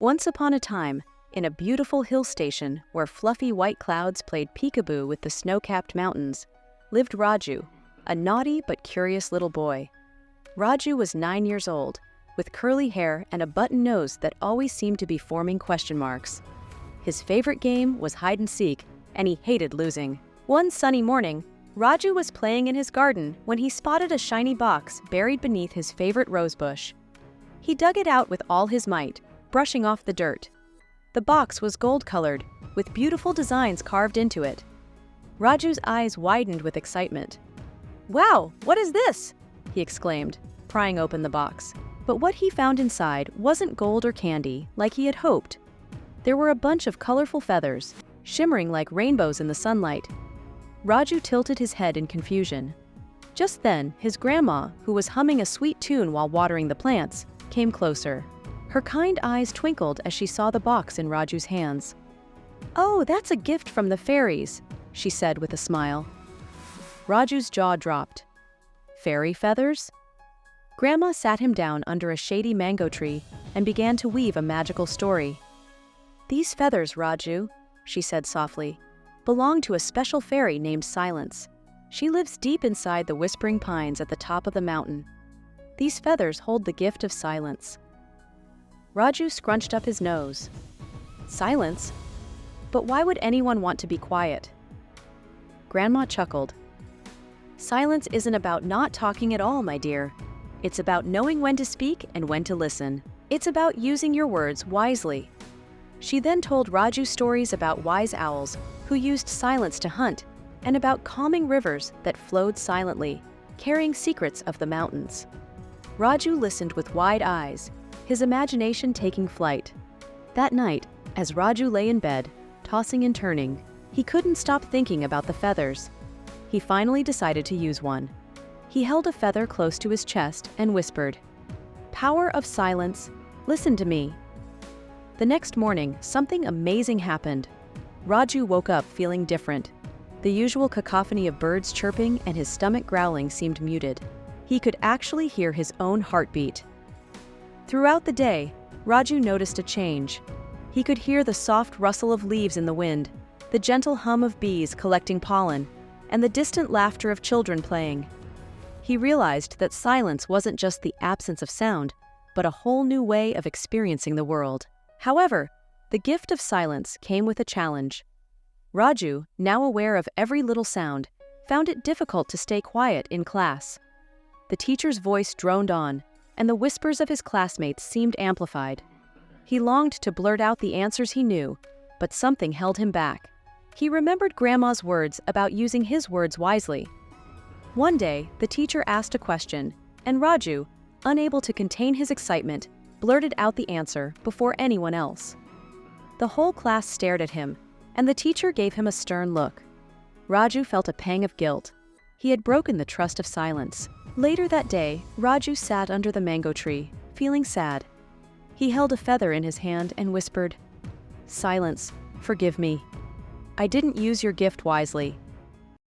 Once upon a time, in a beautiful hill station where fluffy white clouds played peekaboo with the snow-capped mountains, lived Raju, a naughty but curious little boy. Raju was 9 years old, with curly hair and a button nose that always seemed to be forming question marks. His favorite game was hide-and-seek, and he hated losing. One sunny morning, Raju was playing in his garden when he spotted a shiny box buried beneath his favorite rosebush. He dug it out with all his might, brushing off the dirt. The box was gold-colored, with beautiful designs carved into it. Raju's eyes widened with excitement. "Wow, what is this?" he exclaimed, prying open the box. But what he found inside wasn't gold or candy like he had hoped. There were a bunch of colorful feathers, shimmering like rainbows in the sunlight. Raju tilted his head in confusion. Just then, his grandma, who was humming a sweet tune while watering the plants, came closer. Her kind eyes twinkled as she saw the box in Raju's hands. "Oh, that's a gift from the fairies," she said with a smile. Raju's jaw dropped. Fairy feathers? Grandma sat him down under a shady mango tree and began to weave a magical story. "These feathers, Raju," she said softly, "belong to a special fairy named Silence. She lives deep inside the whispering pines at the top of the mountain. These feathers hold the gift of silence." Raju scrunched up his nose. Silence? But why would anyone want to be quiet? Grandma chuckled. "Silence isn't about not talking at all, my dear. It's about knowing when to speak and when to listen. It's about using your words wisely." She then told Raju stories about wise owls who used silence to hunt, and about calming rivers that flowed silently, carrying secrets of the mountains. Raju listened with wide eyes, his imagination taking flight. That night, as Raju lay in bed, tossing and turning, he couldn't stop thinking about the feathers. He finally decided to use one. He held a feather close to his chest and whispered, "Power of silence, listen to me." The next morning, something amazing happened. Raju woke up feeling different. The usual cacophony of birds chirping and his stomach growling seemed muted. He could actually hear his own heartbeat. Throughout the day, Raju noticed a change. He could hear the soft rustle of leaves in the wind, the gentle hum of bees collecting pollen, and the distant laughter of children playing. He realized that silence wasn't just the absence of sound, but a whole new way of experiencing the world. However, the gift of silence came with a challenge. Raju, now aware of every little sound, found it difficult to stay quiet in class. The teacher's voice droned on, and the whispers of his classmates seemed amplified. He longed to blurt out the answers he knew, but something held him back. He remembered Grandma's words about using his words wisely. One day, the teacher asked a question, and Raju, unable to contain his excitement, blurted out the answer before anyone else. The whole class stared at him, and the teacher gave him a stern look. Raju felt a pang of guilt. He had broken the trust of silence. Later that day, Raju sat under the mango tree, feeling sad. He held a feather in his hand and whispered, "Silence, forgive me. I didn't use your gift wisely,